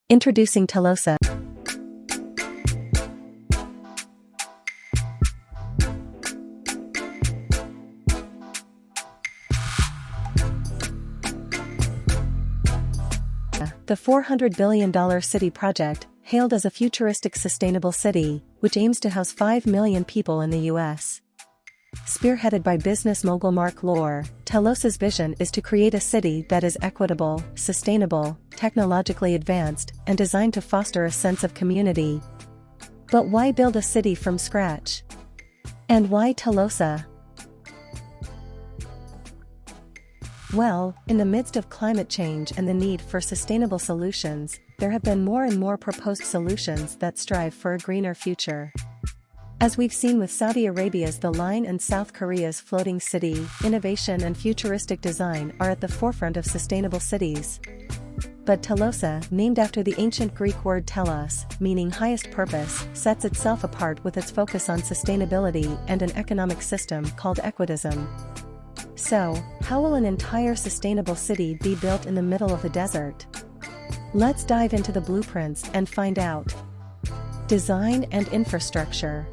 Introducing Telosa. The $400 billion city project, hailed as a futuristic sustainable city, which aims to house 5 million people in the U.S. Spearheaded by business mogul Marc Lore, Telosa's vision is to create a city that is equitable, sustainable, technologically advanced, and designed to foster a sense of community. But why build a city from scratch? And why Telosa? Well, in the midst of climate change and the need for sustainable solutions, there have been more and more proposed solutions that strive for a greener future. As we've seen with Saudi Arabia's The Line and South Korea's Floating City, innovation and futuristic design are at the forefront of sustainable cities. But Telosa, named after the ancient Greek word telos, meaning highest purpose, sets itself apart with its focus on sustainability and an economic system called equitism. So, how will an entire sustainable city be built in the middle of the desert? Let's dive into the blueprints and find out. Design and infrastructure.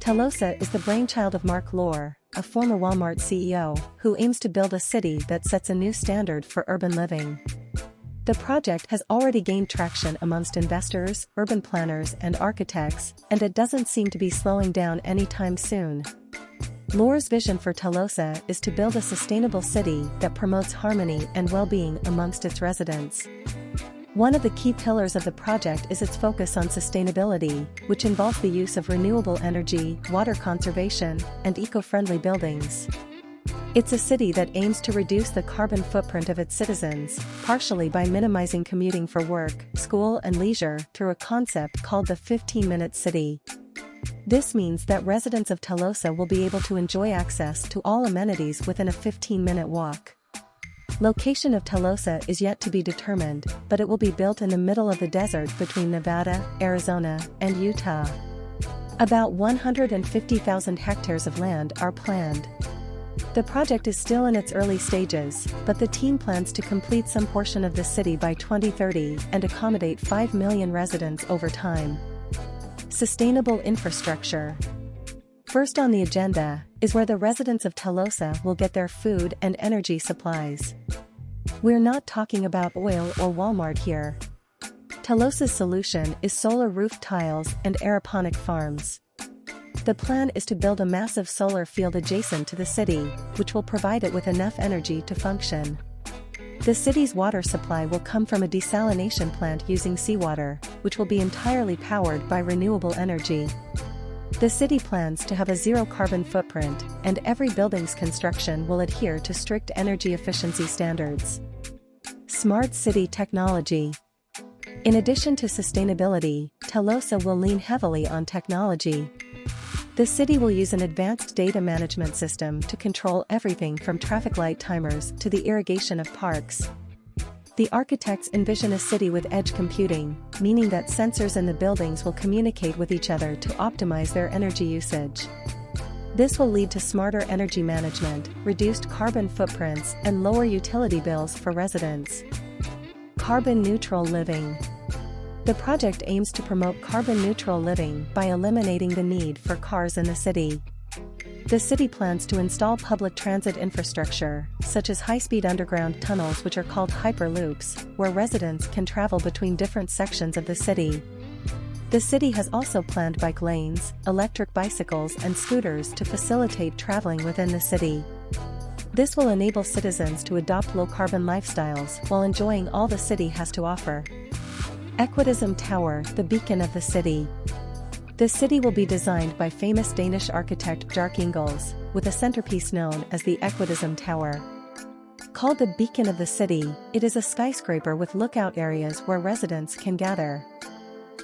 Telosa is the brainchild of Marc Lore, a former Walmart CEO, who aims to build a city that sets a new standard for urban living. The project has already gained traction amongst investors, urban planners, and architects, and it doesn't seem to be slowing down anytime soon. Lore's vision for Telosa is to build a sustainable city that promotes harmony and well-being amongst its residents. One of the key pillars of the project is its focus on sustainability, which involves the use of renewable energy, water conservation, and eco-friendly buildings. It's a city that aims to reduce the carbon footprint of its citizens, partially by minimizing commuting for work, school, and leisure through a concept called the 15-minute city. This means that residents of Telosa will be able to enjoy access to all amenities within a 15-minute walk. Location of Telosa is yet to be determined, but it will be built in the middle of the desert between Nevada, Arizona, and Utah. About 150,000 hectares of land are planned. The project is still in its early stages, but the team plans to complete some portion of the city by 2030 and accommodate 5 million residents over time. Sustainable infrastructure. First on the agenda is where the residents of Telosa will get their food and energy supplies. We're not talking about oil or Walmart here. Telosa's solution is solar roof tiles and aeroponic farms. The plan is to build a massive solar field adjacent to the city, which will provide it with enough energy to function. The city's water supply will come from a desalination plant using seawater, which will be entirely powered by renewable energy. The city plans to have a zero-carbon footprint, and every building's construction will adhere to strict energy efficiency standards. Smart city technology. In addition to sustainability, Telosa will lean heavily on technology. The city will use an advanced data management system to control everything from traffic light timers to the irrigation of parks. The architects envision a city with edge computing, meaning that sensors in the buildings will communicate with each other to optimize their energy usage. This will lead to smarter energy management, reduced carbon footprints, and lower utility bills for residents. Carbon-neutral living. The project aims to promote carbon-neutral living by eliminating the need for cars in the city. The city plans to install public transit infrastructure, such as high-speed underground tunnels which are called hyperloops, where residents can travel between different sections of the city. The city has also planned bike lanes, electric bicycles and scooters to facilitate traveling within the city. This will enable citizens to adopt low-carbon lifestyles while enjoying all the city has to offer. Equitism Tower, the beacon of the city. The city will be designed by famous Danish architect Bjarke Ingels, with a centerpiece known as the Equitism Tower. Called the beacon of the city, it is a skyscraper with lookout areas where residents can gather.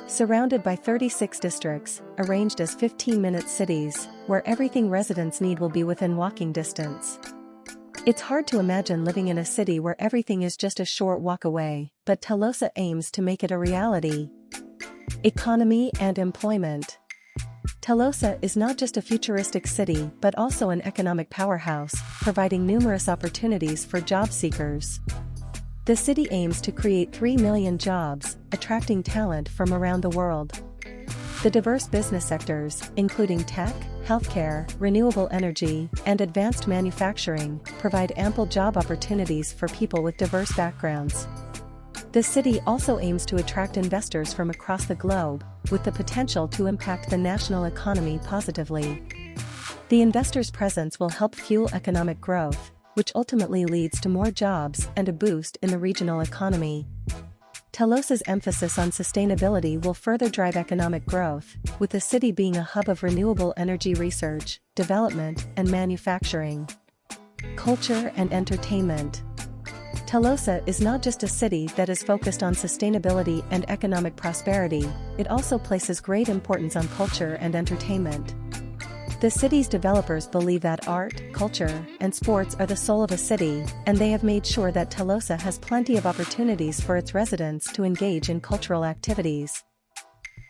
Surrounded by 36 districts, arranged as 15-minute cities, where everything residents need will be within walking distance. It's hard to imagine living in a city where everything is just a short walk away, but Telosa aims to make it a reality. Economy and employment. Telosa is not just a futuristic city but also an economic powerhouse, providing numerous opportunities for job seekers. The city aims to create 3 million jobs, attracting talent from around the world. The diverse business sectors, including tech, healthcare, renewable energy, and advanced manufacturing, provide ample job opportunities for people with diverse backgrounds. The city also aims to attract investors from across the globe, with the potential to impact the national economy positively. The investors' presence will help fuel economic growth, which ultimately leads to more jobs and a boost in the regional economy. Telosa's emphasis on sustainability will further drive economic growth, with the city being a hub of renewable energy research, development, and manufacturing. Culture and entertainment. Telosa is not just a city that is focused on sustainability and economic prosperity, it also places great importance on culture and entertainment. The city's developers believe that art, culture, and sports are the soul of a city, and they have made sure that Telosa has plenty of opportunities for its residents to engage in cultural activities.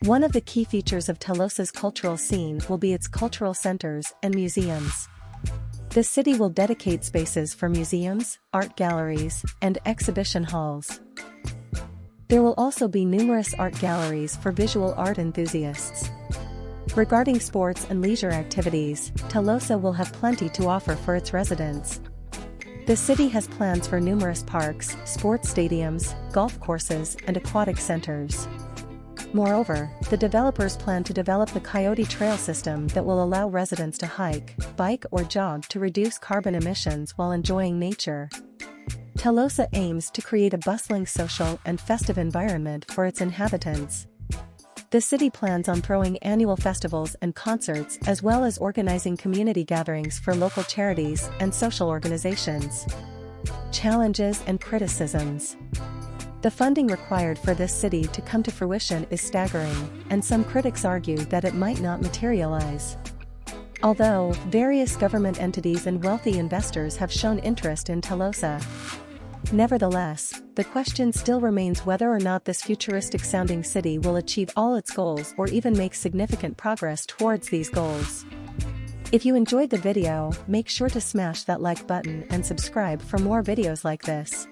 One of the key features of Telosa's cultural scene will be its cultural centers and museums. The city will dedicate spaces for museums, art galleries, and exhibition halls. There will also be numerous art galleries for visual art enthusiasts. Regarding sports and leisure activities, Telosa will have plenty to offer for its residents. The city has plans for numerous parks, sports stadiums, golf courses, and aquatic centers. Moreover, the developers plan to develop the Coyote Trail system that will allow residents to hike, bike or jog to reduce carbon emissions while enjoying nature. Telosa aims to create a bustling social and festive environment for its inhabitants. The city plans on throwing annual festivals and concerts as well as organizing community gatherings for local charities and social organizations. Challenges and criticisms. The funding required for this city to come to fruition is staggering, and some critics argue that it might not materialize. Although, various government entities and wealthy investors have shown interest in Telosa. Nevertheless, the question still remains whether or not this futuristic-sounding city will achieve all its goals or even make significant progress towards these goals. If you enjoyed the video, make sure to smash that like button and subscribe for more videos like this.